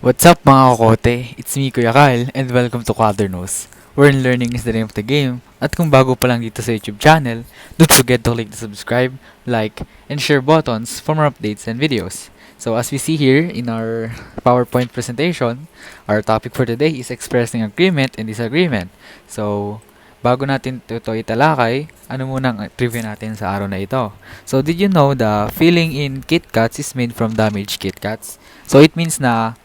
What's up mga Kokote? It's me Kuya Kyle and welcome to Quadernos, where learning is the name of the game. At kung bago pa lang dito sa YouTube channel, don't forget to click the subscribe, like, and share buttons for more updates and videos. So as we see here in our PowerPoint presentation, our topic for today is expressing agreement and disagreement. So bago natin ito italakay, ano munang trivia natin sa araw na ito? So did you know the filling in KitKats is made from damaged KitKats? So it means na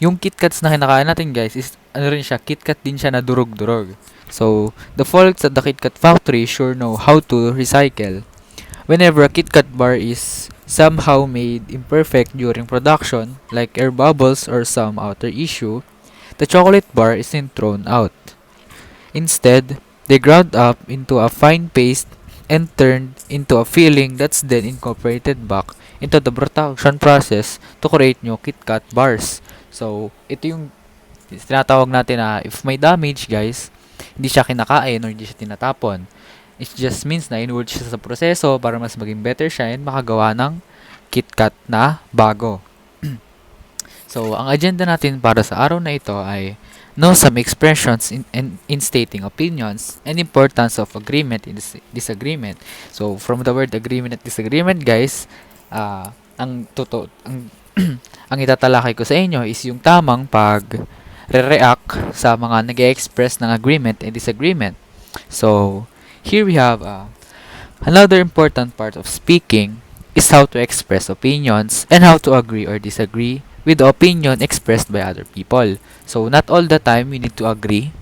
yung KitKats na kinakain natin guys is ano rin siya, KitKat din siya na durog-durog. So, the folks at the KitKat factory sure know how to recycle. Whenever a KitKat bar is somehow made imperfect during production, like air bubbles or some outer issue, the chocolate bar isn't thrown out. Instead, they ground up into a fine paste and turned into a filling that's then incorporated back into the production process to create new KitKat bars. So, ito yung tinatawag natin na if may damage, guys, hindi siya kinakain or hindi siya tinatapon. It just means na inward siya sa proseso para mas maging better siya and makagawa ng KitKat na bago. So, ang agenda natin para sa araw na ito ay know some expressions in stating opinions and importance of agreement and disagreement. So, from the word agreement at disagreement, guys, ang ang itatalakay ko sa inyo is yung tamang pag-react sa mga nag-express ng agreement and disagreement. So, here we have another important part of speaking is how to express opinions and how to agree or disagree with the opinion expressed by other people. So, not all the time we need to agree.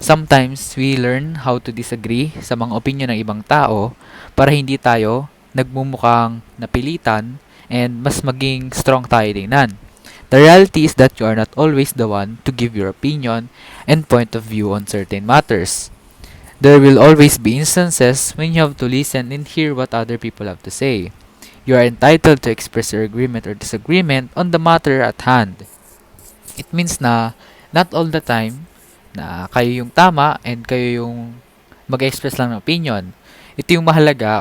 Sometimes we learn how to disagree sa mga opinion ng ibang tao para hindi tayo nagmumukhang napilitan and mas maging strong tayo tingnan. The reality is that you are not always the one to give your opinion and point of view on certain matters. There will always be instances when you have to listen and hear what other people have to say. You are entitled to express your agreement or disagreement on the matter at hand. It means na not all the time na kayo yung tama and kayo yung mag-express lang ng opinion. Ito yung mahalaga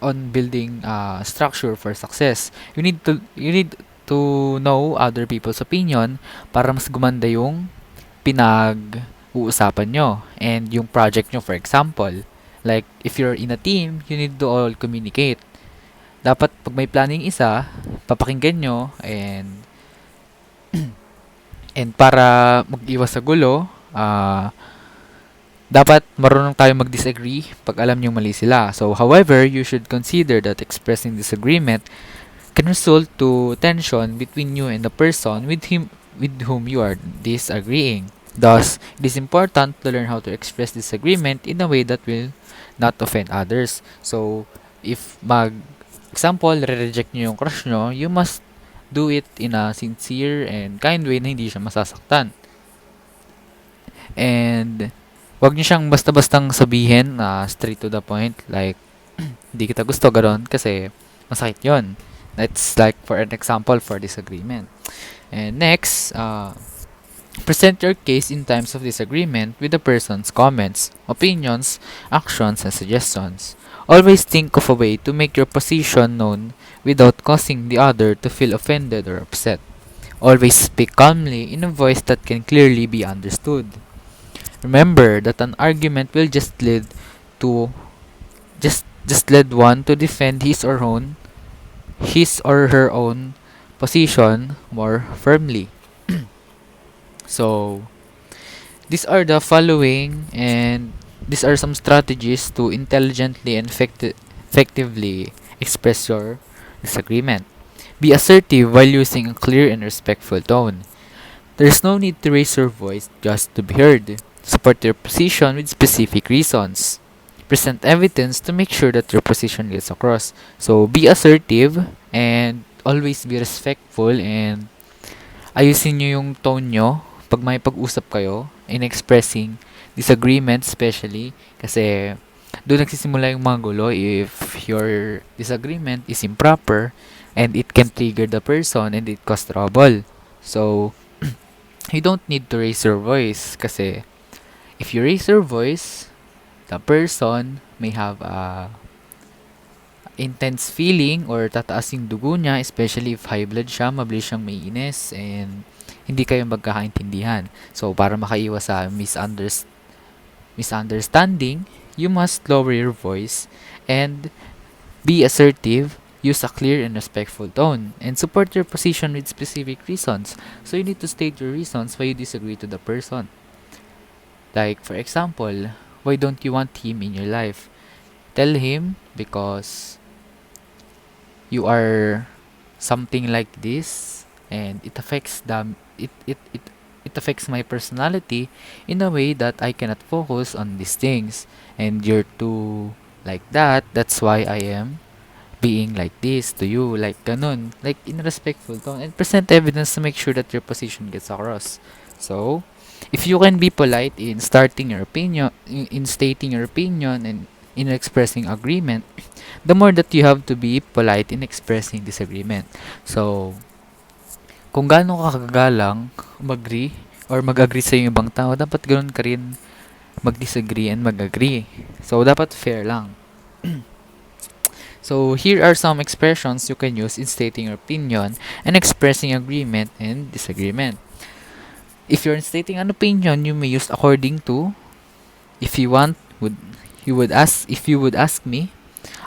on building structure for success. You need to know other people's opinion para mas gumanda yung pinag-uusapan nyo and yung project nyo, for example. Like, if you're in a team, you need to all communicate. Dapat pag may planning isa, papakinggan nyo and para mag-iwas sa gulo, dapat marunong tayo mag-disagree pag alam nyo mali sila. So, however, you should consider that expressing disagreement can result to tension between you and the person with whom you are disagreeing. Thus, it is important to learn how to express disagreement in a way that will not offend others. So, if example, re-reject nyo yung crush nyo, you must do it in a sincere and kind way na hindi siya masasaktan. And, wag nyo siyang basta-bastang sabihin na straight to the point, like, hindi kita gusto, gano'n, kasi masakit yon. That's like for an example for disagreement. And next, present your case in times of disagreement with the person's comments, opinions, actions, and suggestions. Always think of a way to make your position known without causing the other to feel offended or upset. Always speak calmly in a voice that can clearly be understood. Remember that an argument will just lead one to defend his or her own position more firmly. So, these are the following and these are some strategies to intelligently and effectively express your disagreement. Be assertive while using a clear and respectful tone. There is no need to raise your voice just to be heard. Support your position with specific reasons. Present evidence to make sure that your position gets across. So, be assertive and always be respectful and ayusin nyo yung tone nyo pag may pag-usap kayo in expressing disagreement especially kasi doon nagsisimula yung mga gulo if your disagreement is improper and it can trigger the person and it cause trouble. So, you don't need to raise your voice kasi if you raise your voice, the person may have intense feeling or tataas yung dugo niya, especially if high blood siya, mabilis siyang maiinis and hindi kayo magkakaintindihan. So, para makaiwas sa misunderstanding, you must lower your voice and be assertive, use a clear and respectful tone, and support your position with specific reasons. So, you need to state your reasons why you disagree to the person. Like, for example, why don't you want him in your life? Tell him because you are something like this and it affects it affects my personality in a way that I cannot focus on these things, and you're too like that, that's why I am being like this to you, like ganun, like in a respectful tone, and present evidence to make sure that your position gets across. So if you can be polite in starting your opinion, in stating your opinion, and in expressing agreement, the more that you have to be polite in expressing disagreement. So, kung gaano ka kagalang mag-agree or mag-agree sa yung ibang tao, dapat ganoon ka rin mag-disagree and mag-agree. So, dapat fair lang. So, here are some expressions you can use in stating your opinion and expressing agreement and disagreement. If you're stating an opinion, you may use according to, if you want, if you would ask me,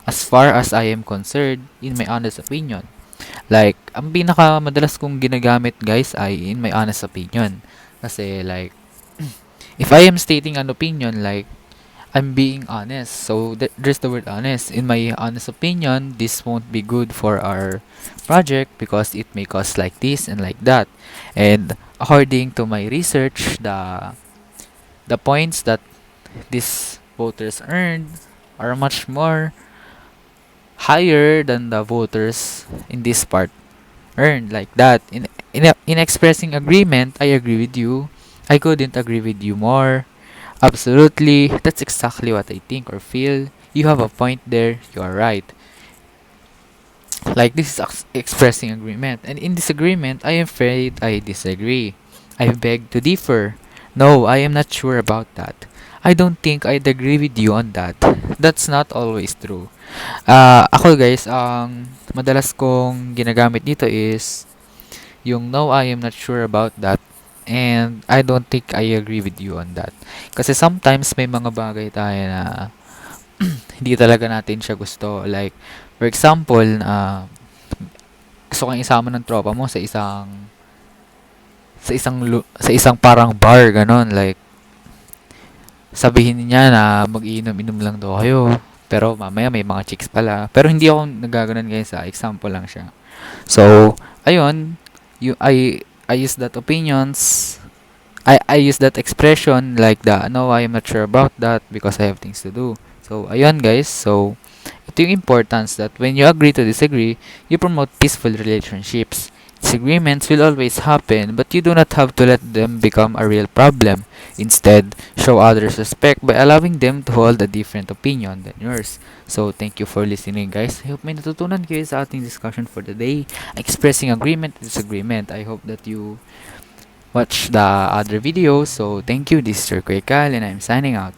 as far as I am concerned, in my honest opinion. Like, ang pinaka madalas kong ginagamit, guys, ay in my honest opinion. Kasi, like, if I am stating an opinion, like, I'm being honest. So, there's the word honest. In my honest opinion, this won't be good for our project because it may cost like this and like that. And according to my research, the points that these voters earned are much more higher than the voters in this part earned, like that. In expressing agreement, I agree with you. I couldn't agree with you more. Absolutely, that's exactly what I think or feel. You have a point there. You are right. Like, this is expressing agreement. And in disagreement, I am afraid I disagree. I beg to differ. No, I am not sure about that. I don't think I'd agree with you on that. That's not always true. Ako, guys, ang madalas kong ginagamit dito is yung no, I am not sure about that, and I don't think I agree with you on that. Kasi sometimes may mga bagay tayo na hindi talaga natin siya gusto. Like, for example, gusto kang isama ng tropa mo sa isang parang bar, ganon. Like, sabihin niya na mag-iinom-inom lang daw kayo. Pero mamaya may mga chicks pala. Pero hindi ako nagaganon, guys, example lang siya. So, ayun, I use that opinions. I use that expression like the no, I am not sure about that because I have things to do. So, ayun, guys. So, ito yung importance that when you agree to disagree, you promote peaceful relationships. Disagreements will always happen, but you do not have to let them become a real problem. Instead, show others respect by allowing them to hold a different opinion than yours. So, thank you for listening, guys. I hope may natutunan kayo sa ating discussion for the day. Expressing agreement and disagreement. I hope that you watch the other videos. So, thank you. This is your Kuya Kyle, and I'm signing out.